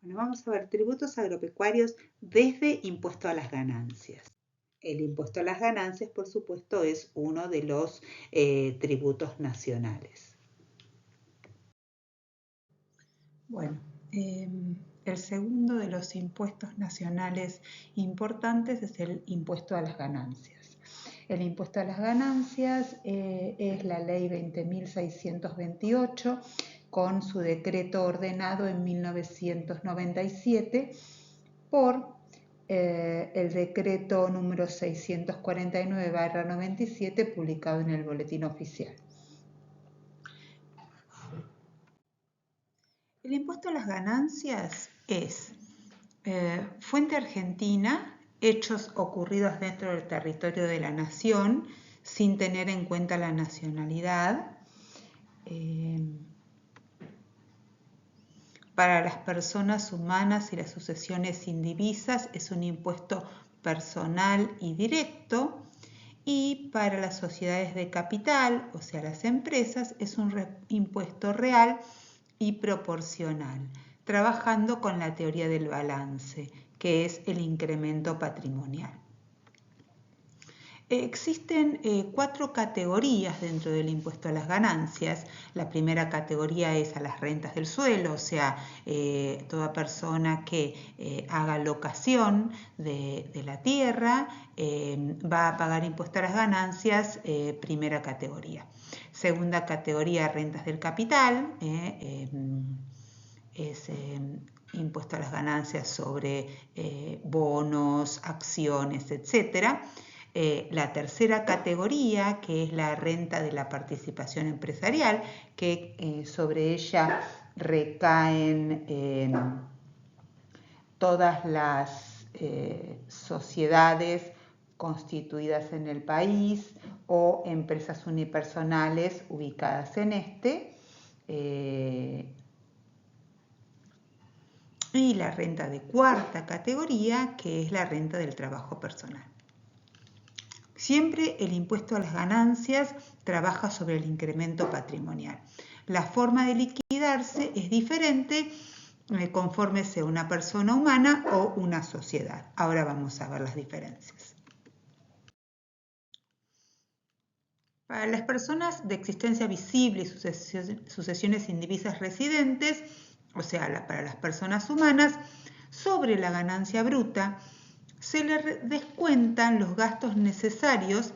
Bueno, vamos a ver tributos agropecuarios desde impuesto a las ganancias. El impuesto a las ganancias, por supuesto, es uno de los tributos nacionales. Bueno, el segundo de los impuestos nacionales importantes es el impuesto a las ganancias. El impuesto a las ganancias es la ley 20.628 con su decreto ordenado en 1997 por el decreto número 649/97 publicado en el Boletín Oficial. El impuesto a las ganancias es fuente argentina, hechos ocurridos dentro del territorio de la nación sin tener en cuenta la nacionalidad. Para las personas humanas y las sucesiones indivisas es un impuesto personal y directo, y para las sociedades de capital, o sea, las empresas, es un impuesto real y proporcional, trabajando con la teoría del balance, que es el incremento patrimonial. Existen 4 categorías dentro del impuesto a las ganancias. La primera categoría es a las rentas del suelo, o sea, toda persona que haga locación de la tierra va a pagar impuesto a las ganancias, primera categoría. Segunda categoría, rentas del capital, es impuesto a las ganancias sobre bonos, acciones, etc. La tercera categoría, que es la renta de la participación empresarial, que sobre ella recaen todas las sociedades constituidas en el país o empresas unipersonales ubicadas en este. Y la renta de cuarta categoría, que es la renta del trabajo personal. Siempre el impuesto a las ganancias trabaja sobre el incremento patrimonial. La forma de liquidarse es diferente conforme sea una persona humana o una sociedad. Ahora vamos a ver las diferencias. Para las personas de existencia visible y sucesiones indivisas residentes, o sea, para las personas humanas, sobre la ganancia bruta se le descuentan los gastos necesarios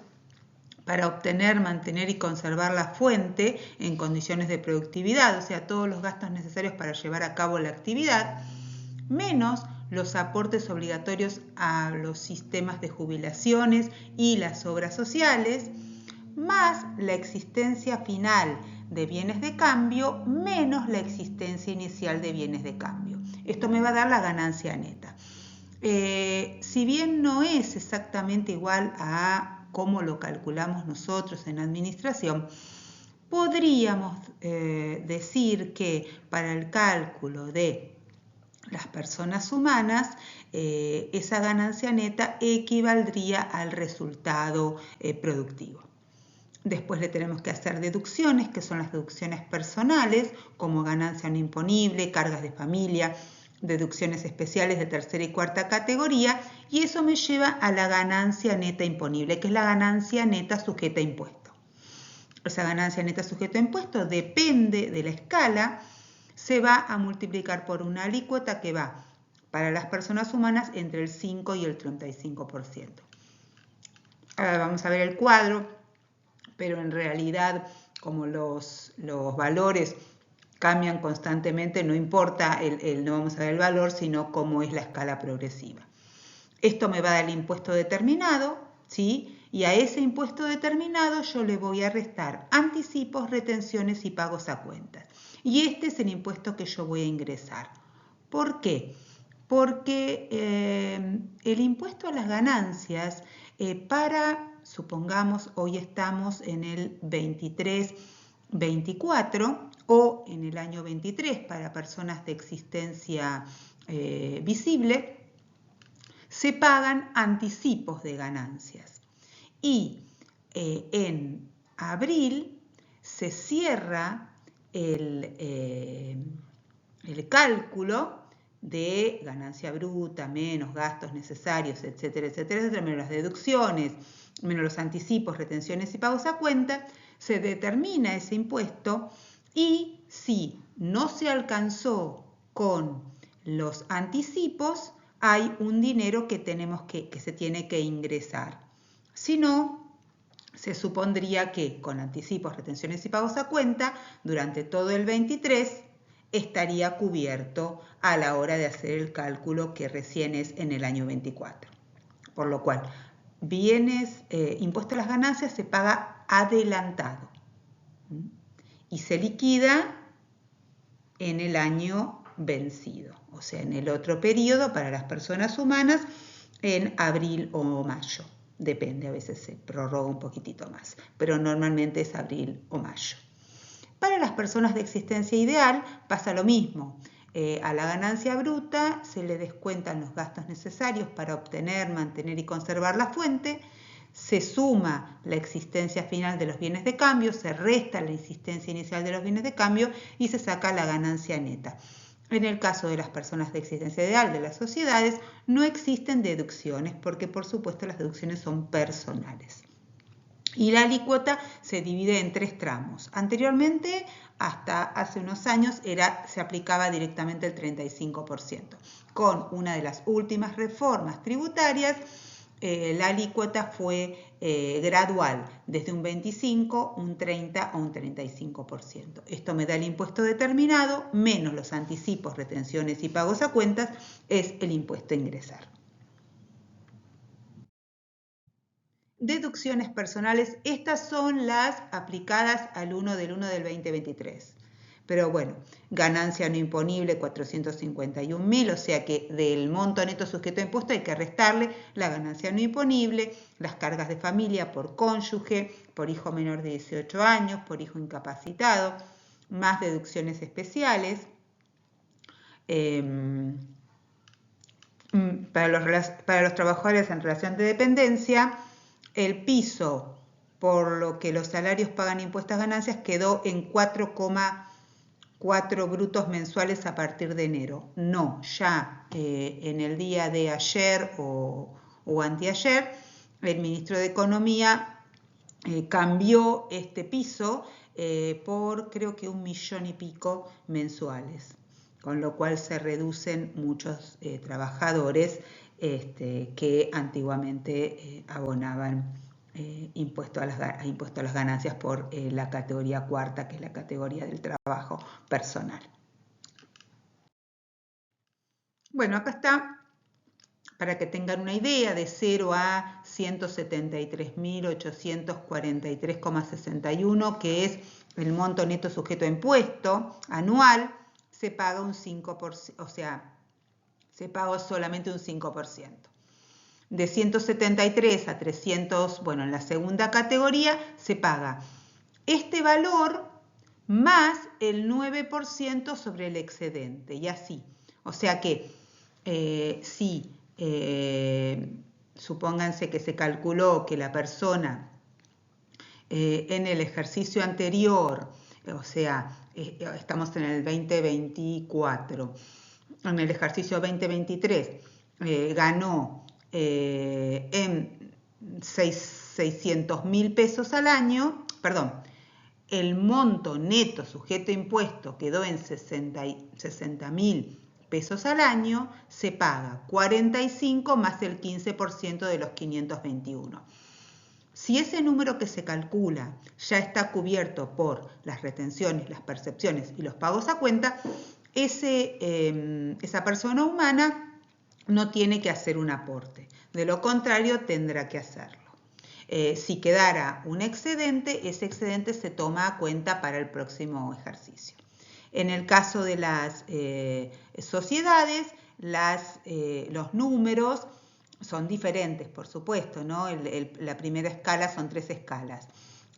para obtener, mantener y conservar la fuente en condiciones de productividad, o sea, todos los gastos necesarios para llevar a cabo la actividad, menos los aportes obligatorios a los sistemas de jubilaciones y las obras sociales, más la existencia final de bienes de cambio, menos la existencia inicial de bienes de cambio. Esto me va a dar la ganancia neta. Si bien no es exactamente igual a cómo lo calculamos nosotros en administración, podríamos decir que para el cálculo de las personas humanas, esa ganancia neta equivaldría al resultado productivo. Después le tenemos que hacer deducciones, que son las deducciones personales, como ganancia no imponible, cargas de familia, deducciones especiales de tercera y cuarta categoría, y eso me lleva a la ganancia neta imponible, que es la ganancia neta sujeta a impuesto. Esa ganancia neta sujeta a impuesto depende de la escala, se va a multiplicar por una alícuota que va para las personas humanas entre el 5 y el 35%. Ahora vamos a ver el cuadro, pero en realidad como los valores cambian constantemente, no importa, no vamos a ver el valor, sino cómo es la escala progresiva. Esto me va a dar el impuesto determinado, ¿sí? Y a ese impuesto determinado yo le voy a restar anticipos, retenciones y pagos a cuentas. Y este es el impuesto que yo voy a ingresar. ¿Por qué? Porque el impuesto a las ganancias supongamos, hoy estamos en el 23-24 o en el año 23 para personas de existencia visible, se pagan anticipos de ganancias. Y en abril se cierra el cálculo de ganancia bruta, menos gastos necesarios, etcétera, etcétera, etcétera, menos las deducciones, menos los anticipos, retenciones y pagos a cuenta, se determina ese impuesto y si no se alcanzó con los anticipos, hay un dinero que se tiene que ingresar. Si no, se supondría que con anticipos, retenciones y pagos a cuenta, durante todo el 23 estaría cubierto a la hora de hacer el cálculo que recién es en el año 24. Por lo cual, impuesto a las ganancias se paga adelantado y se liquida en el año vencido, o sea, en el otro periodo para las personas humanas en abril o mayo. Depende, a veces se prorroga un poquitito más, pero normalmente es abril o mayo. Para las personas de existencia ideal pasa lo mismo. A la ganancia bruta se le descuentan los gastos necesarios para obtener, mantener y conservar la fuente, se suma la existencia final de los bienes de cambio, se resta la existencia inicial de los bienes de cambio y se saca la ganancia neta. En el caso de las personas de existencia ideal de las sociedades, no existen deducciones porque, por supuesto, las deducciones son personales. Y la alícuota se divide en 3 tramos. Anteriormente, hasta hace unos años, se aplicaba directamente el 35%. Con una de las últimas reformas tributarias, la alícuota fue gradual, desde un 25, un 30 o un 35%. Esto me da el impuesto determinado, menos los anticipos, retenciones y pagos a cuentas, es el impuesto a ingresar. Deducciones personales, estas son las aplicadas al 1 del 1 del 2023. Pero bueno, ganancia no imponible 451.000, o sea que del monto neto sujeto a impuesto hay que restarle la ganancia no imponible, las cargas de familia por cónyuge, por hijo menor de 18 años, por hijo incapacitado, más deducciones especiales. Para los trabajadores en relación de dependencia, el piso por lo que los salarios pagan impuestos a ganancias quedó en 4,4 brutos mensuales a partir de enero. No, ya en el día de ayer o anteayer, el ministro de Economía cambió este piso por creo que 1,000,000 y pico mensuales, con lo cual se reducen muchos trabajadores que antiguamente abonaban impuesto a las ganancias por la categoría cuarta, que es la categoría del trabajo personal. Bueno, acá está, para que tengan una idea, de 0 a 173.843,61, que es el monto neto sujeto a impuesto anual, se paga un 5%, o sea, se paga solamente un 5%. De 173 a 300, bueno, en la segunda categoría se paga este valor más el 9% sobre el excedente, y así. O sea que si supónganse que se calculó que la persona en el ejercicio anterior, o sea, estamos en el 2024, en el ejercicio 2023 ganó en 600.000 pesos al año, perdón, el monto neto sujeto a impuesto quedó en 60.000 pesos al año, se paga 45 más el 15% de los 521. Si ese número que se calcula ya está cubierto por las retenciones, las percepciones y los pagos a cuenta, esa persona humana no tiene que hacer un aporte. De lo contrario, tendrá que hacerlo. Si quedara un excedente, ese excedente se toma a cuenta para el próximo ejercicio. En el caso de las sociedades, los números son diferentes, por supuesto, ¿no? La primera escala son 3 escalas.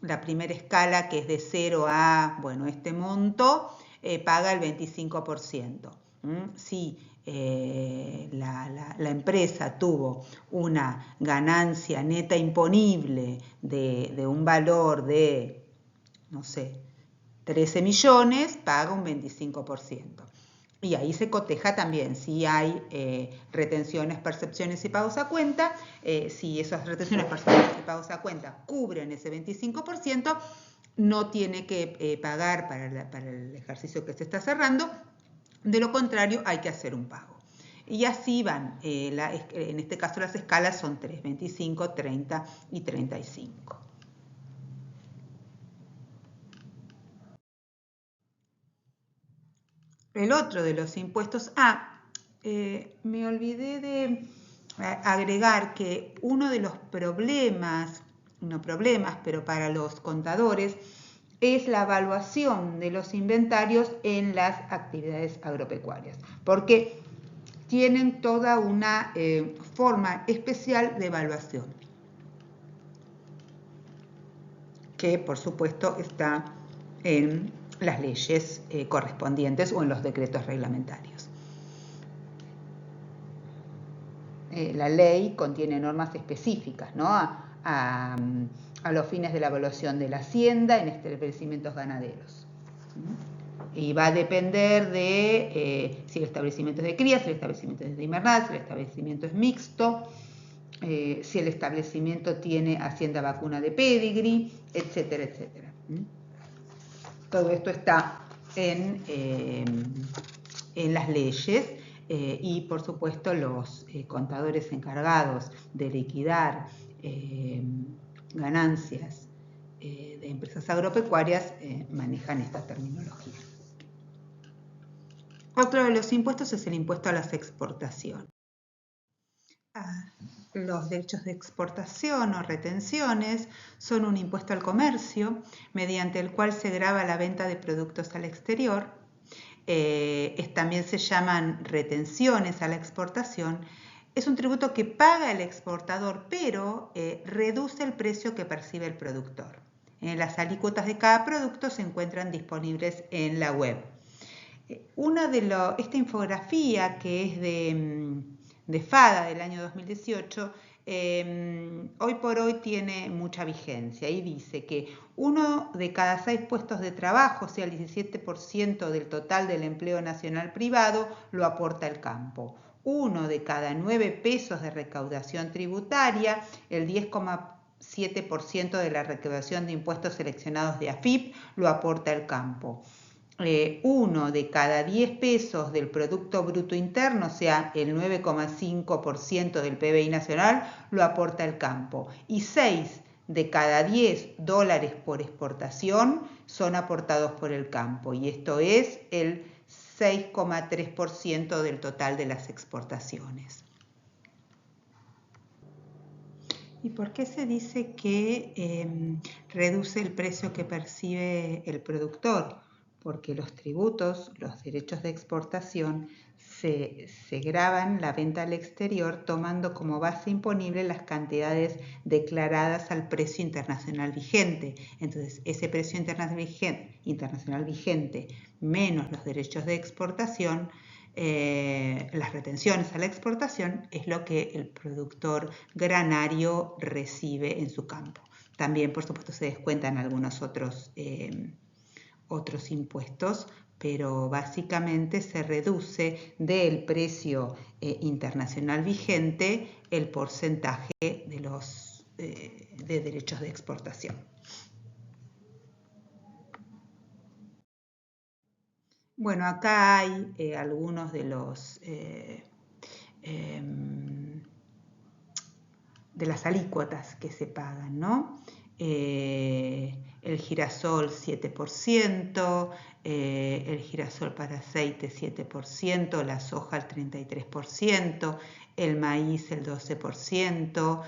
La primera escala, que es de 0 a, bueno, este monto, paga el 25%. Si la empresa tuvo una ganancia neta imponible de un valor de, no sé, 13 millones, paga un 25%. Y ahí se coteja también si hay retenciones, percepciones y pagos a cuenta. Si esas retenciones, percepciones y pagos a cuenta cubren ese 25%, no tiene que pagar para el ejercicio que se está cerrando. De lo contrario, hay que hacer un pago. Y así van. En este caso las escalas son 3, 25, 30 y 35. El otro de los impuestos... me olvidé de agregar que uno de los problemas, no problemas, pero para los contadores, es la evaluación de los inventarios en las actividades agropecuarias, porque tienen toda una forma especial de evaluación, que por supuesto está en las leyes correspondientes o en los decretos reglamentarios. La ley contiene normas específicas, ¿no? a los fines de la evaluación de la hacienda en establecimientos ganaderos. Y va a depender de si el establecimiento es de cría, si el establecimiento es de invernada, si el establecimiento es mixto, si el establecimiento tiene hacienda vacuna de pedigree, etcétera, etcétera. Todo esto está en las leyes. Y por supuesto los contadores encargados de liquidar ganancias de empresas agropecuarias manejan esta terminología. Otro de los impuestos es el impuesto a las exportaciones. Los derechos de exportación o retenciones son un impuesto al comercio mediante el cual se grava la venta de productos al exterior. También se llaman retenciones a la exportación. Es un tributo que paga el exportador, pero reduce el precio que percibe el productor. Las alícuotas de cada producto se encuentran disponibles en la web. Esta infografía, que es de FADA del año 2018, hoy por hoy tiene mucha vigencia y dice que 1 de cada 6 puestos de trabajo, o sea, el 17% del total del empleo nacional privado, lo aporta el campo. 1 de cada 9 pesos de recaudación tributaria, el 10,7% de la recaudación de impuestos seleccionados de AFIP, lo aporta el campo. 1 de cada 10 pesos del Producto Bruto Interno, o sea, el 9,5% del PBI nacional, lo aporta el campo. Y 6 de cada 10 dólares por exportación son aportados por el campo. Y esto es el 6,3% del total de las exportaciones. ¿Y por qué se dice que reduce el precio que percibe el productor? Porque los tributos, los derechos de exportación, se gravan la venta al exterior tomando como base imponible las cantidades declaradas al precio internacional vigente. Entonces, ese precio internacional vigente menos los derechos de exportación, las retenciones a la exportación, es lo que el productor granario recibe en su campo. También, por supuesto, se descuentan algunos otros impuestos, pero básicamente se reduce del precio internacional vigente el porcentaje de derechos de exportación. Bueno, acá hay algunos de las alícuotas que se pagan, ¿no? El girasol 7%, el girasol para aceite 7%, la soja el 33%, el maíz el 12%,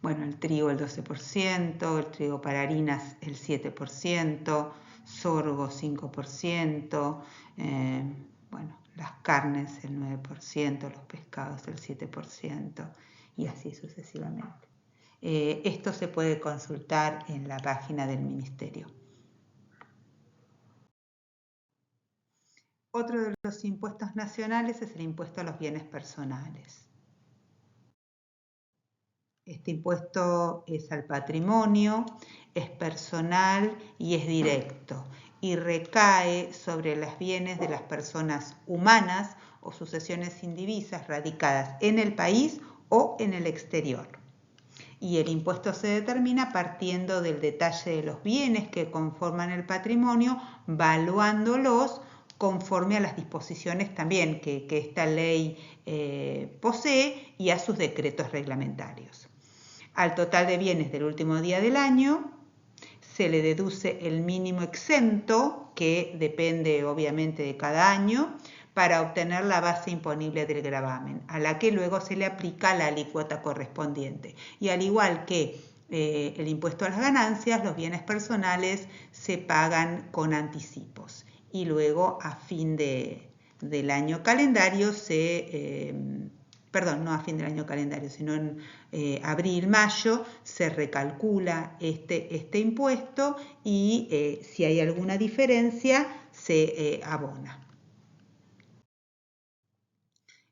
bueno, el trigo el 12%, el trigo para harinas el 7%, sorgo 5%, bueno, las carnes el 9%, los pescados el 7% y así sucesivamente. Esto se puede consultar en la página del Ministerio. Otro de los impuestos nacionales es el impuesto a los bienes personales. Este impuesto es al patrimonio, es personal y es directo. y recae sobre los bienes de las personas humanas o sucesiones indivisas radicadas en el país o en el exterior. Y el impuesto se determina partiendo del detalle de los bienes que conforman el patrimonio, valuándolos conforme a las disposiciones también que esta ley posee y a sus decretos reglamentarios. Al total de bienes del último día del año se le deduce el mínimo exento, que depende obviamente de cada año, para obtener la base imponible del gravamen, a la que luego se le aplica la alícuota correspondiente. Y al igual que el impuesto a las ganancias, los bienes personales se pagan con anticipos. Y luego a fin del año calendario no a fin del año calendario, sino en abril, mayo, se recalcula este impuesto y si hay alguna diferencia se abona.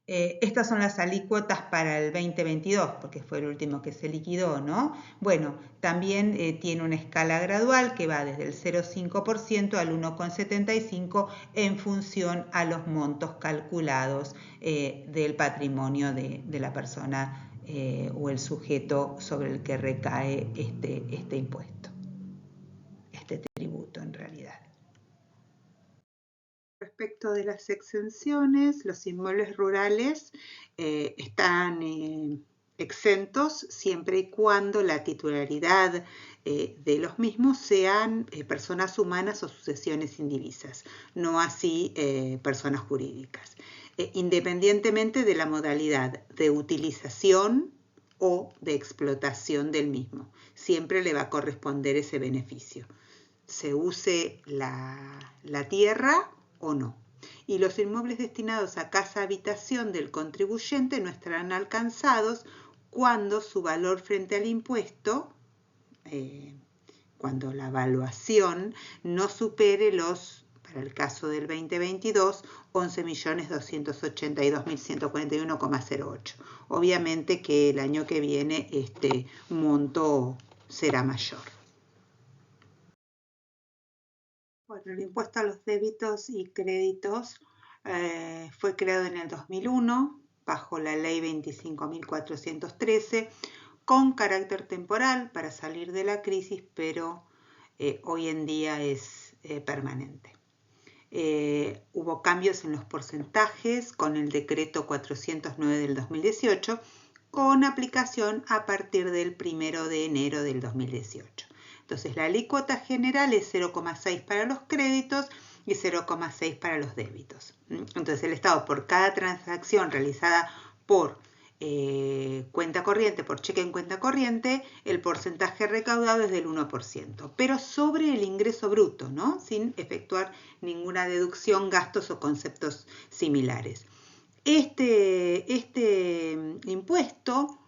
Estas son las alícuotas para el 2022, porque fue el último que se liquidó, ¿no? Bueno, también tiene una escala gradual que va desde el 0,5% al 1,75% en función a los montos calculados del patrimonio de la persona o el sujeto sobre el que recae este impuesto, este tributo en realidad. Respecto de las exenciones, los inmuebles rurales están exentos siempre y cuando la titularidad de los mismos sean personas humanas o sucesiones indivisas, no así personas jurídicas, independientemente de la modalidad de utilización o de explotación del mismo. Siempre le va a corresponder ese beneficio, se use la tierra o no. Y los inmuebles destinados a casa-habitación del contribuyente no estarán alcanzados cuando su valor frente al impuesto, cuando la evaluación no supere para el caso del 2022, 11.282.141,08. Obviamente que el año que viene este monto será mayor. Bueno, el impuesto a los débitos y créditos fue creado en el 2001 bajo la ley 25.413 con carácter temporal para salir de la crisis, pero hoy en día es permanente. Hubo cambios en los porcentajes con el decreto 409 del 2018 con aplicación a partir del 1 de enero del 2018. Entonces la alícuota general es 0,6 para los créditos y 0,6 para los débitos. Entonces el Estado por cada transacción realizada por cuenta corriente, por cheque en cuenta corriente, el porcentaje recaudado es del 1%, pero sobre el ingreso bruto, ¿no? Sin efectuar ninguna deducción, gastos o conceptos similares. Este impuesto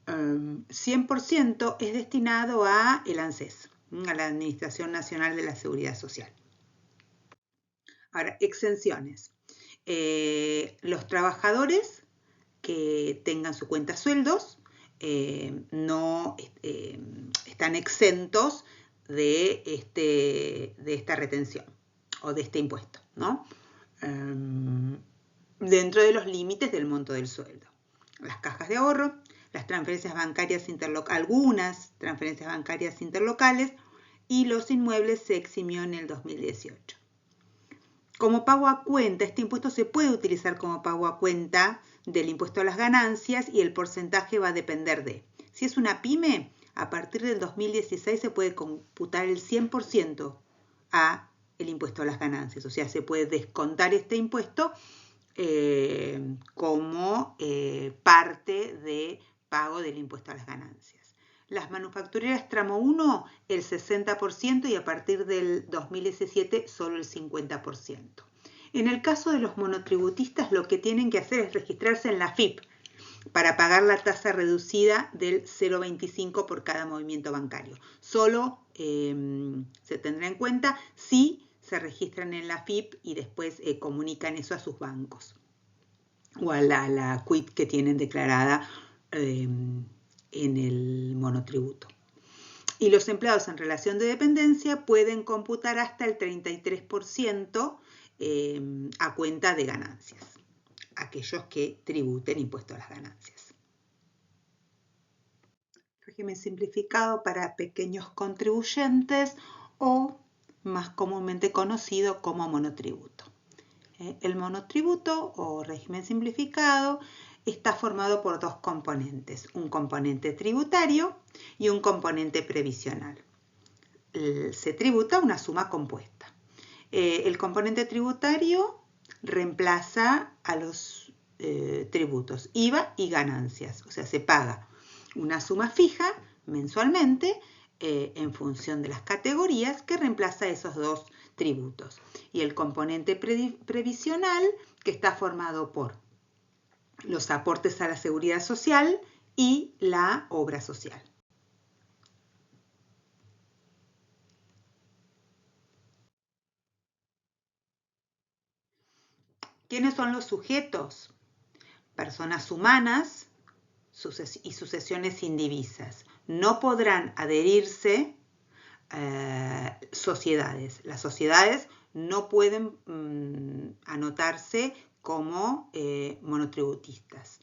100% es destinado a el ANSES, a la Administración Nacional de la Seguridad Social. Ahora, exenciones. Los trabajadores que tengan su cuenta sueldos no están exentos de esta retención o de este impuesto, ¿no? Dentro de los límites del monto del sueldo. Las cajas de ahorro, las transferencias bancarias algunas transferencias bancarias interlocales y los inmuebles se eximió en el 2018. Como pago a cuenta, este impuesto se puede utilizar como pago a cuenta del impuesto a las ganancias y el porcentaje va a depender de. Si es una pyme, a partir del 2016 se puede computar el 100% a el impuesto a las ganancias, o sea, se puede descontar este impuesto como parte de pago del impuesto a las ganancias. Las manufactureras tramo 1, el 60% y a partir del 2017 solo el 50%. En el caso de los monotributistas, lo que tienen que hacer es registrarse en la AFIP para pagar la tasa reducida del 0,25 por cada movimiento bancario. Solo se tendrá en cuenta si se registran en la AFIP y después comunican eso a sus bancos o a la CUIT que tienen declarada en el monotributo. Y los empleados en relación de dependencia pueden computar hasta el 33% a cuenta de ganancias, aquellos que tributen impuesto a las ganancias. Régimen simplificado para pequeños contribuyentes o más comúnmente conocido como monotributo. El monotributo o régimen simplificado está formado por dos componentes, un componente tributario y un componente previsional. Se tributa una suma compuesta. El componente tributario reemplaza a los tributos IVA y ganancias, o sea, se paga una suma fija mensualmente en función de las categorías que reemplaza esos dos tributos. Y el componente previsional, que está formado por los aportes a la seguridad social y la obra social. ¿Quiénes son los sujetos? Personas humanas y sucesiones indivisas. No podrán adherirse sociedades. Las sociedades no pueden anotarse como monotributistas.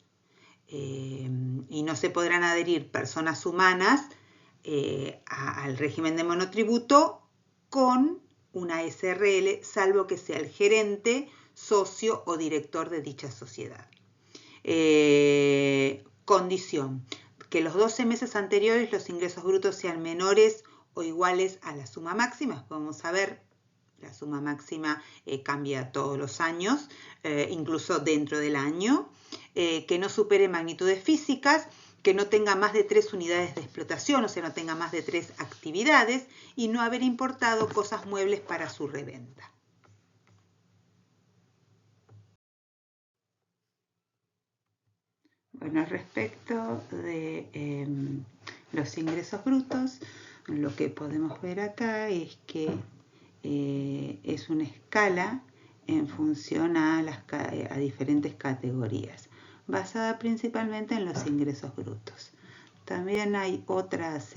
Y no se podrán adherir personas humanas al régimen de monotributo con una SRL, salvo que sea el gerente, socio o director de dicha sociedad. Condición: que los 12 meses anteriores los ingresos brutos sean menores o iguales a la suma máxima. Vamos a ver, la suma máxima cambia todos los años, incluso dentro del año. Que no supere magnitudes físicas, que no tenga más de 3 unidades de explotación, o sea, no tenga más de 3 actividades, y no haber importado cosas muebles para su reventa. Bueno, respecto de los ingresos brutos, lo que podemos ver acá es que es una escala en función a diferentes categorías, basada principalmente en los ingresos brutos. También hay otras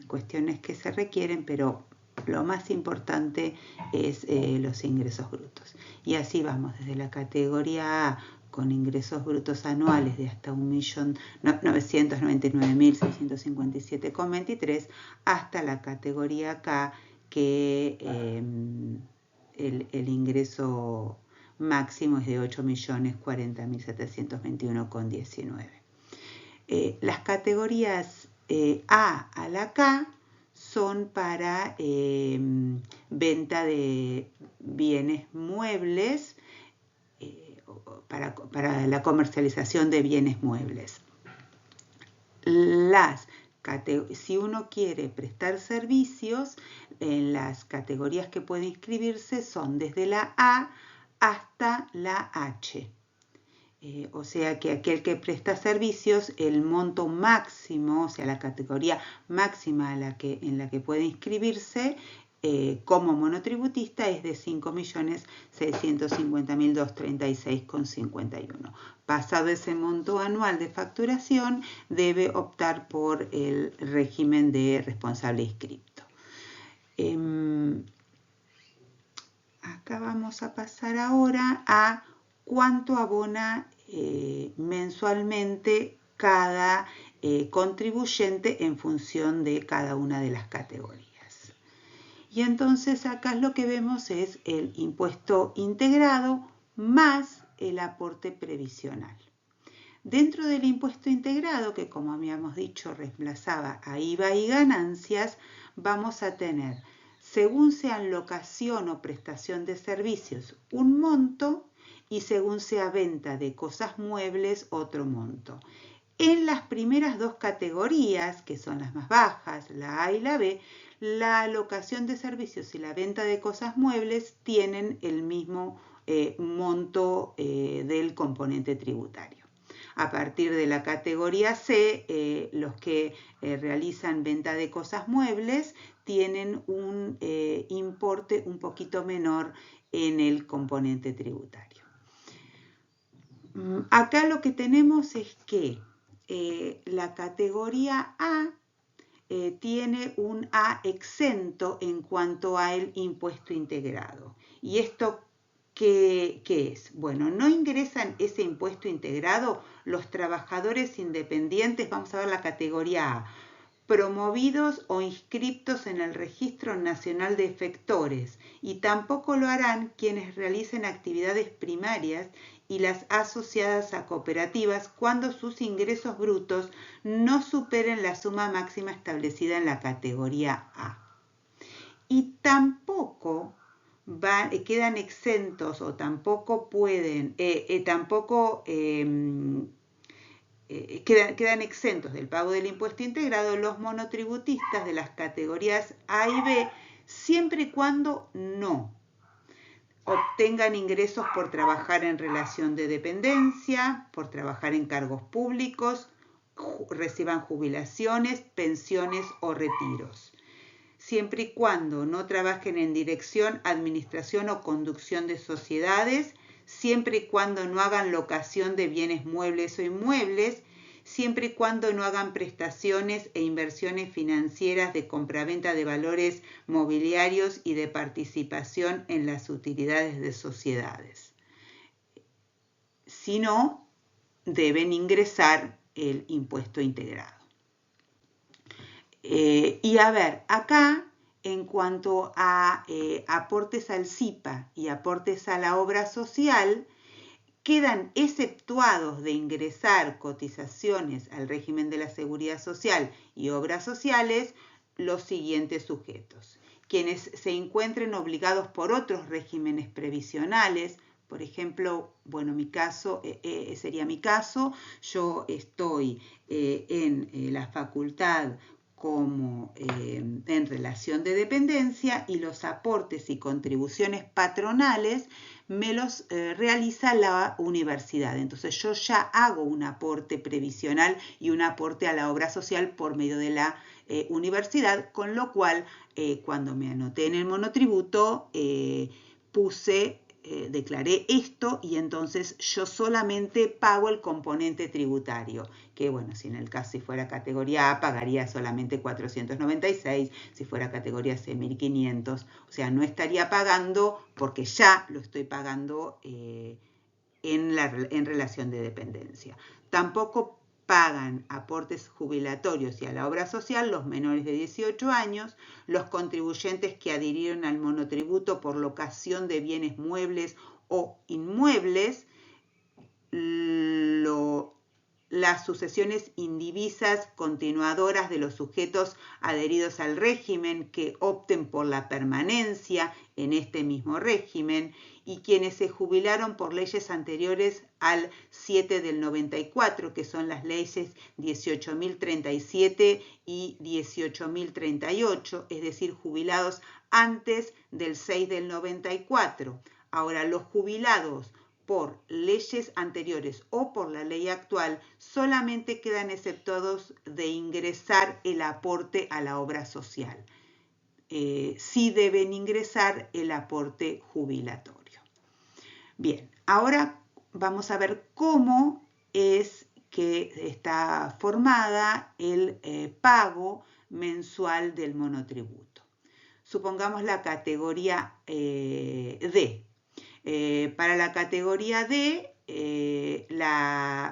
cuestiones que se requieren, pero lo más importante es los ingresos brutos. Y así vamos, desde la categoría A, con ingresos brutos anuales de hasta 1.999.657,23, hasta la categoría K, que el ingreso máximo es de 8.040.721,19. Las categorías A a la K son para venta de bienes muebles, para la comercialización de bienes muebles. Si uno quiere prestar servicios, en las categorías que puede inscribirse son desde la A hasta la H. O sea que aquel que presta servicios, el monto máximo, o sea, la categoría máxima en la que puede inscribirse como monotributista es de 5.650.236,51. Pasado ese monto anual de facturación, debe optar por el régimen de responsable inscripto. Acá vamos a pasar ahora a cuánto abona mensualmente cada contribuyente en función de cada una de las categorías. Y entonces acá lo que vemos es el impuesto integrado más el aporte previsional. Dentro del impuesto integrado, que como habíamos dicho reemplazaba a IVA y ganancias, vamos a tener, según sean locación o prestación de servicios, un monto, y según sea venta de cosas muebles, otro monto. En las primeras dos categorías, que son las más bajas, la A y la B, la locación de servicios y la venta de cosas muebles tienen el mismo monto del componente tributario. A partir de la categoría C, los que realizan venta de cosas muebles tienen un importe un poquito menor en el componente tributario. Acá lo que tenemos es que la categoría A tiene un A exento en cuanto al impuesto integrado. ¿Y esto qué es? Bueno, no ingresan ese impuesto integrado los trabajadores independientes, vamos a ver la categoría A, promovidos o inscriptos en el Registro Nacional de Efectores, y tampoco lo harán quienes realicen actividades primarias y las asociadas a cooperativas cuando sus ingresos brutos no superen la suma máxima establecida en la categoría A. Y tampoco quedan exentos o tampoco pueden, quedan exentos del pago del impuesto integrado los monotributistas de las categorías A y B, siempre y cuando no obtengan ingresos por trabajar en relación de dependencia, por trabajar en cargos públicos, reciban jubilaciones, pensiones o retiros. Siempre y cuando no trabajen en dirección, administración o conducción de sociedades, siempre y cuando no hagan locación de bienes muebles o inmuebles, siempre y cuando no hagan prestaciones e inversiones financieras de compraventa de valores mobiliarios y de participación en las utilidades de sociedades. Si no, deben ingresar el impuesto integrado. Y a ver, acá en cuanto a aportes al SIPA y aportes a la obra social, quedan exceptuados de ingresar cotizaciones al régimen de la seguridad social y obras sociales los siguientes sujetos: quienes se encuentren obligados por otros regímenes previsionales. Por ejemplo, bueno, mi caso sería mi caso. Yo estoy en la facultad como en relación de dependencia, y los aportes y contribuciones patronales me los realiza la universidad. Entonces yo ya hago un aporte previsional y un aporte a la obra social por medio de la universidad, con lo cual cuando me anoté en el monotributo declaré esto, y entonces yo solamente pago el componente tributario, que bueno, si en el caso si fuera categoría A pagaría solamente 496, si fuera categoría C 1500, o sea, no estaría pagando porque ya lo estoy pagando en relación de dependencia. Tampoco pagan aportes jubilatorios y a la obra social los menores de 18 años, los contribuyentes que adhirieron al monotributo por locación de bienes muebles o inmuebles, las sucesiones indivisas continuadoras de los sujetos adheridos al régimen que opten por la permanencia en este mismo régimen, y quienes se jubilaron por leyes anteriores al 7 del 94, que son las leyes 18.037 y 18.038, es decir, jubilados antes del 6 del 94. Ahora, los jubilados por leyes anteriores o por la ley actual solamente quedan exceptuados de ingresar el aporte a la obra social. Sí deben ingresar el aporte jubilatorio. Bien, ahora vamos a ver cómo es que está formada el pago mensual del monotributo. Supongamos la categoría D. Para la categoría D,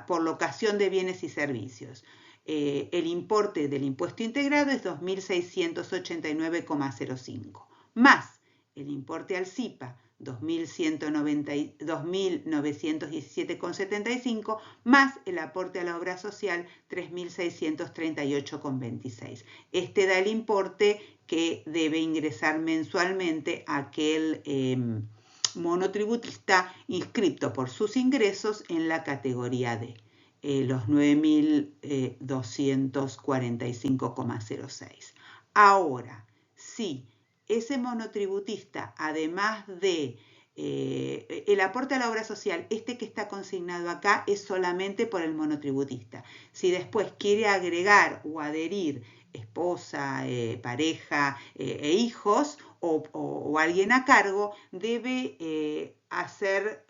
por locación de bienes y servicios, el importe del impuesto integrado es 2.689,05, más el importe al SIPA, 2.917,75, más el aporte a la obra social, 3.638,26. Este da el importe que debe ingresar mensualmente aquel monotributista inscripto por sus ingresos en la categoría D, los 9.245,06. Ahora, si ese monotributista, además de el aporte a la obra social, este que está consignado acá es solamente por el monotributista. Si después quiere agregar o adherir esposa, pareja e hijos o alguien a cargo, debe hacer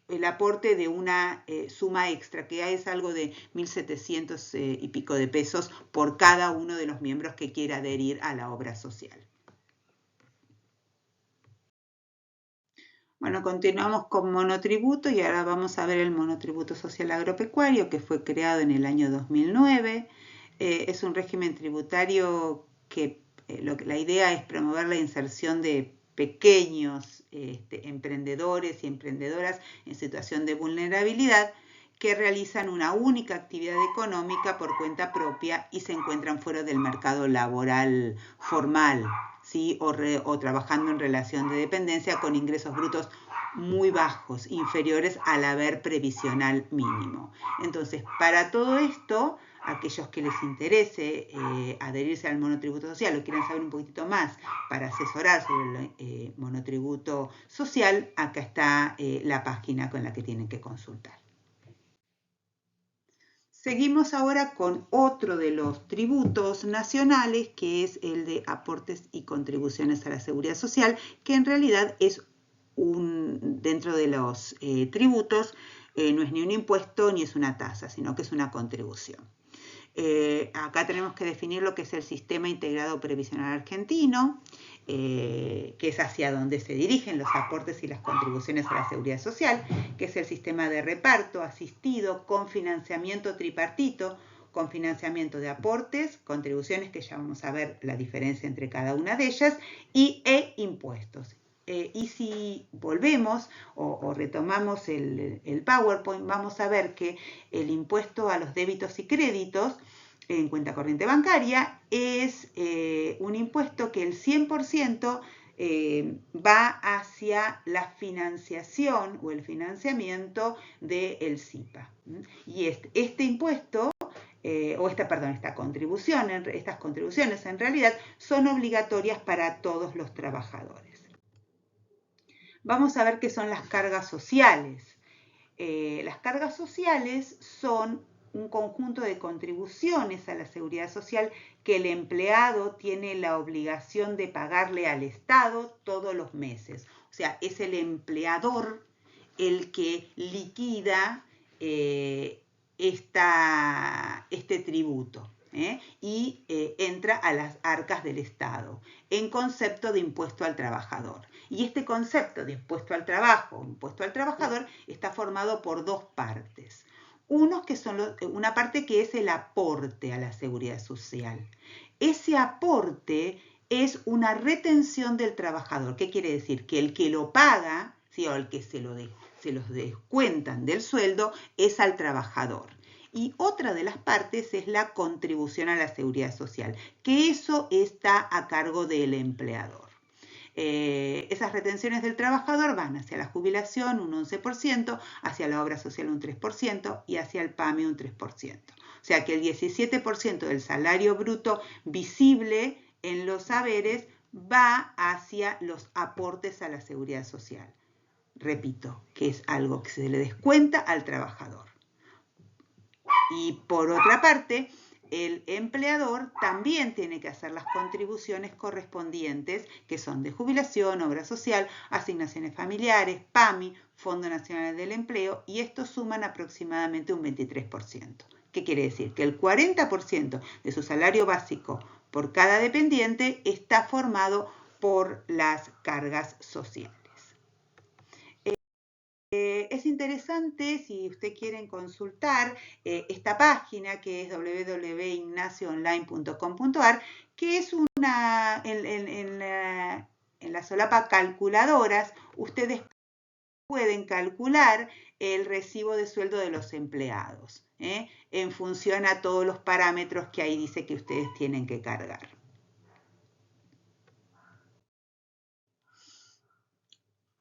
el aporte de una suma extra, que es algo de 1.700 y pico de pesos por cada uno de los miembros que quiera adherir a la obra social. Bueno, continuamos con monotributo y ahora vamos a ver el monotributo social agropecuario, que fue creado en el año 2009. Es un régimen tributario que la idea es promover la inserción de pequeños emprendedores y emprendedoras en situación de vulnerabilidad que realizan una única actividad económica por cuenta propia y se encuentran fuera del mercado laboral formal, ¿sí? o trabajando en relación de dependencia con ingresos brutos muy bajos, inferiores al haber previsional mínimo. Entonces, para todo esto, aquellos que les interese adherirse al monotributo social o quieran saber un poquitito más para asesorar sobre el monotributo social, acá está la página con la que tienen que consultar. Seguimos ahora con otro de los tributos nacionales, que es el de aportes y contribuciones a la seguridad social, que en realidad es dentro de los tributos, no es ni un impuesto ni es una tasa, sino que es una contribución. Acá tenemos que definir lo que es el Sistema Integrado Previsional Argentino, que es hacia donde se dirigen los aportes y las contribuciones a la seguridad social, que es el sistema de reparto asistido con financiamiento tripartito, con financiamiento de aportes, contribuciones, que ya vamos a ver la diferencia entre cada una de ellas, e impuestos. Y si volvemos o retomamos el PowerPoint, vamos a ver que el impuesto a los débitos y créditos en cuenta corriente bancaria es un impuesto que el 100% va hacia la financiación o el financiamiento del SIPA. Y este impuesto, esta contribución, estas contribuciones en realidad son obligatorias para todos los trabajadores. Vamos a ver qué son las cargas sociales. Las cargas sociales son un conjunto de contribuciones a la seguridad social que el empleado tiene la obligación de pagarle al Estado todos los meses. O sea, es el empleador el que liquida este tributo. Y entra a las arcas del Estado en concepto de impuesto al trabajador. Y este concepto de impuesto al trabajo, impuesto al trabajador, está formado por dos partes. Una parte que es el aporte a la seguridad social. Ese aporte es una retención del trabajador. ¿Qué quiere decir? Que el que lo paga, ¿sí? o el que se los descuentan del sueldo, es al trabajador. Y otra de las partes es la contribución a la seguridad social, que eso está a cargo del empleador. Esas retenciones del trabajador van hacia la jubilación un 11%, hacia la obra social un 3% y hacia el PAMI un 3%. O sea que el 17% del salario bruto visible en los saberes va hacia los aportes a la seguridad social. Repito, que es algo que se le descuenta al trabajador. Y por otra parte, el empleador también tiene que hacer las contribuciones correspondientes, que son de jubilación, obra social, asignaciones familiares, PAMI, Fondo Nacional del Empleo, y estos suman aproximadamente un 23%. ¿Qué quiere decir? Que el 40% de su salario básico por cada dependiente está formado por las cargas sociales. Es interesante, si usted quieren consultar esta página, que es www.ignacioonline.com.ar, que es en la solapa calculadoras, ustedes pueden calcular el recibo de sueldo de los empleados, en función a todos los parámetros que ahí dice que ustedes tienen que cargar.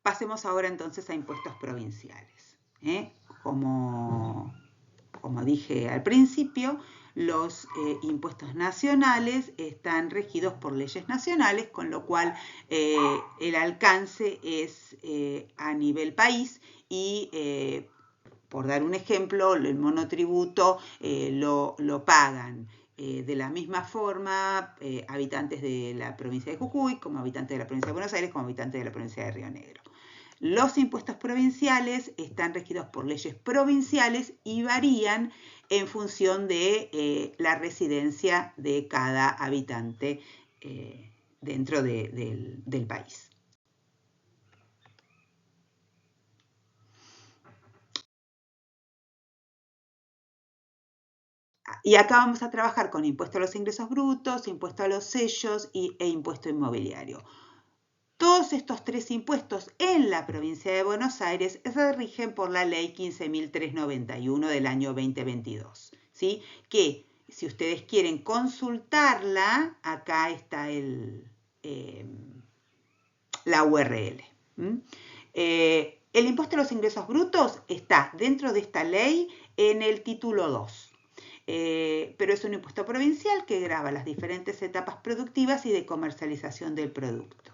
Pasemos ahora entonces a impuestos provinciales. Como dije al principio, los impuestos nacionales están regidos por leyes nacionales, con lo cual el alcance es a nivel país y, por dar un ejemplo, el monotributo lo pagan de la misma forma habitantes de la provincia de Jujuy, como habitantes de la provincia de Buenos Aires, como habitantes de la provincia de Río Negro. Los impuestos provinciales están regidos por leyes provinciales y varían en función de la residencia de cada habitante dentro del país. Y acá vamos a trabajar con impuesto a los ingresos brutos, impuesto a los sellos e impuesto inmobiliario. Todos estos tres impuestos en la provincia de Buenos Aires se rigen por la ley 15.391 del año 2022, ¿sí? Que si ustedes quieren consultarla, acá está la URL. El impuesto a los ingresos brutos está dentro de esta ley en el título 2. Pero es un impuesto provincial que grava las diferentes etapas productivas y de comercialización del producto.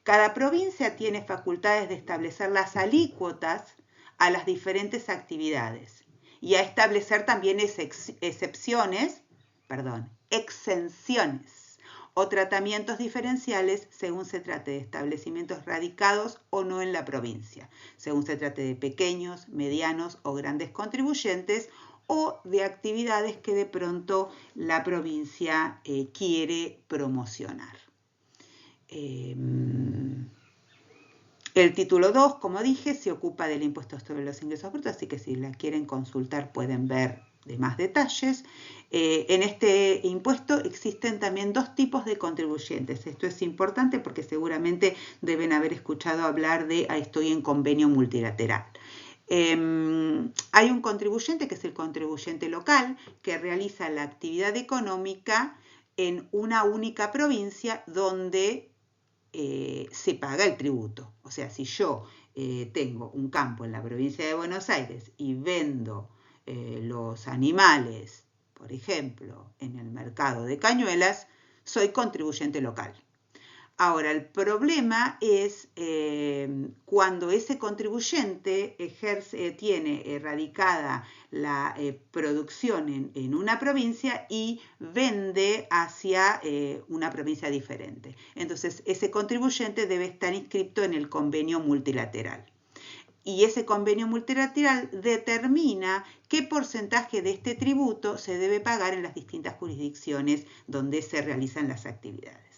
Cada provincia tiene facultades de establecer las alícuotas a las diferentes actividades y a establecer también exenciones o tratamientos diferenciales según se trate de establecimientos radicados o no en la provincia, según se trate de pequeños, medianos o grandes contribuyentes o de actividades que de pronto la provincia quiere promocionar. El título 2, como dije, se ocupa del impuesto sobre los ingresos brutos, así que si la quieren consultar pueden ver de más detalles. En este impuesto existen también dos tipos de contribuyentes. Esto es importante porque seguramente deben haber escuchado hablar de estoy en convenio multilateral. Hay un contribuyente que es el contribuyente local que realiza la actividad económica en una única provincia donde se paga el tributo. O sea, si yo tengo un campo en la provincia de Buenos Aires y vendo los animales, por ejemplo, en el mercado de Cañuelas, soy contribuyente local. Ahora, el problema es cuando ese contribuyente tiene radicada la producción en una provincia y vende hacia una provincia diferente. Entonces, ese contribuyente debe estar inscrito en el convenio multilateral. Y ese convenio multilateral determina qué porcentaje de este tributo se debe pagar en las distintas jurisdicciones donde se realizan las actividades.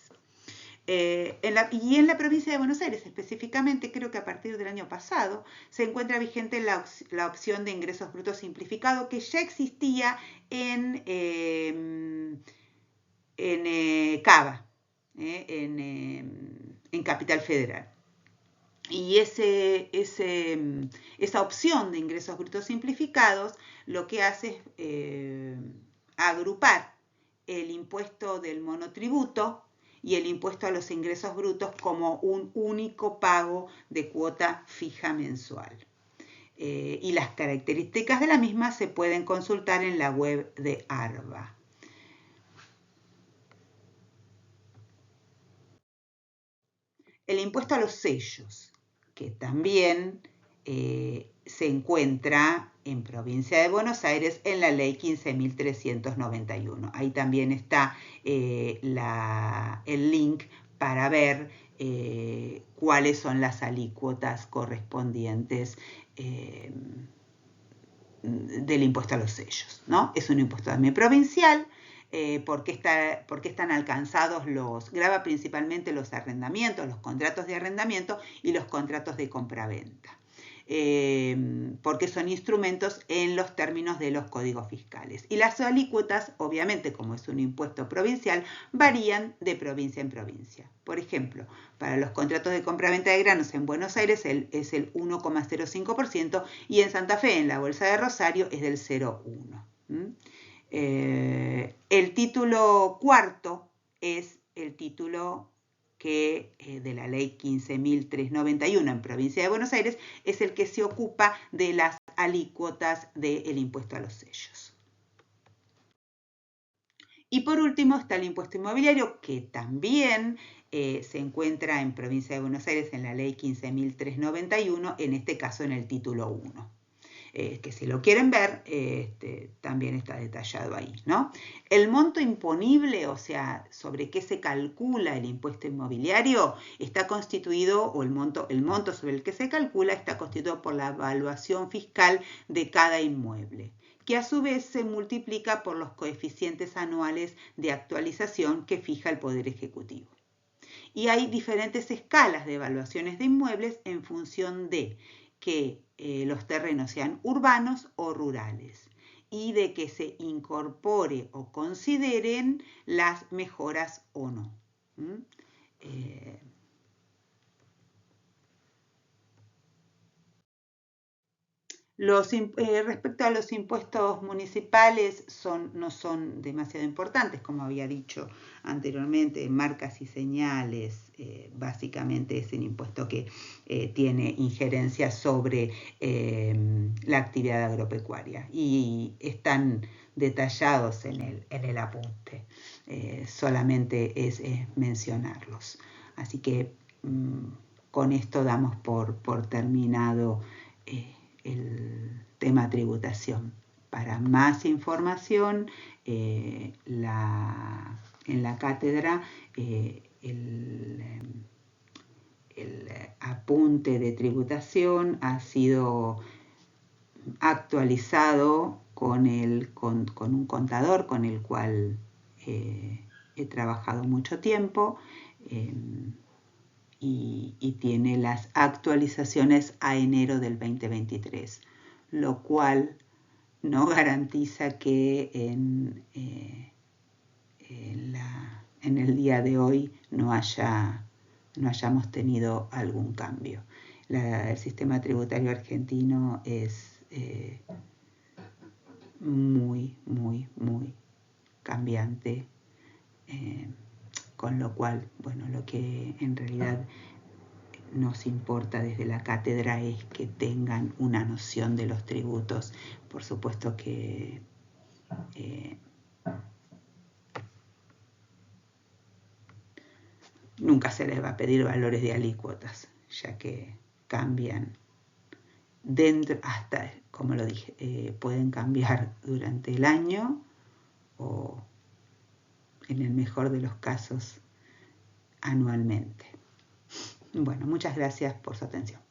Y en la provincia de Buenos Aires específicamente, creo que a partir del año pasado, se encuentra vigente la opción de ingresos brutos simplificado que ya existía en Cava, en Capital Federal. Y esa opción de ingresos brutos simplificados lo que hace es agrupar el impuesto del monotributo y el impuesto a los ingresos brutos como un único pago de cuota fija mensual. Y las características de la misma se pueden consultar en la web de ARBA. El impuesto a los sellos, que también se encuentra en provincia de Buenos Aires en la ley 15.391. Ahí también está el link para ver cuáles son las alícuotas correspondientes del impuesto a los sellos, ¿no? Es un impuesto también provincial. Porque están alcanzados grava principalmente los arrendamientos, los contratos de arrendamiento y los contratos de compraventa, porque son instrumentos en los términos de los códigos fiscales. Y las alícuotas, obviamente, como es un impuesto provincial, varían de provincia en provincia. Por ejemplo, para los contratos de compraventa de granos en Buenos Aires es el 1,05% y en Santa Fe, en la Bolsa de Rosario, es del 0,1%. El título cuarto es el título que de la ley 15.391 en provincia de Buenos Aires es el que se ocupa de las alícuotas del impuesto a los sellos. Y por último está el impuesto inmobiliario, que también se encuentra en provincia de Buenos Aires en la ley 15.391, en este caso en el título 1. que si lo quieren ver, también está detallado ahí, ¿no? El monto imponible, o sea, sobre qué se calcula el impuesto inmobiliario, está constituido, o el monto sobre el que se calcula está constituido por la evaluación fiscal de cada inmueble, que a su vez se multiplica por los coeficientes anuales de actualización que fija el Poder Ejecutivo. Y hay diferentes escalas de evaluaciones de inmuebles en función de que los terrenos sean urbanos o rurales y de que se incorpore o consideren las mejoras o no. Respecto a los impuestos municipales, no son demasiado importantes, como había dicho anteriormente, marcas y señales, básicamente es un impuesto que tiene injerencia sobre la actividad agropecuaria y están detallados en el apunte, solamente es mencionarlos. Así que con esto damos por terminado el tema tributación. Para más información, en la cátedra, el apunte de tributación ha sido actualizado con un contador con el cual he trabajado mucho tiempo, y tiene las actualizaciones a enero del 2023, lo cual no garantiza que en el día de hoy no hayamos tenido algún cambio. El sistema tributario argentino es muy, muy, muy cambiante. Con lo cual, bueno, lo que en realidad nos importa desde la cátedra es que tengan una noción de los tributos. Por supuesto que nunca se les va a pedir valores de alícuotas, ya que cambian dentro, hasta, como lo dije, pueden cambiar durante el año o, en el mejor de los casos, anualmente. Bueno, muchas gracias por su atención.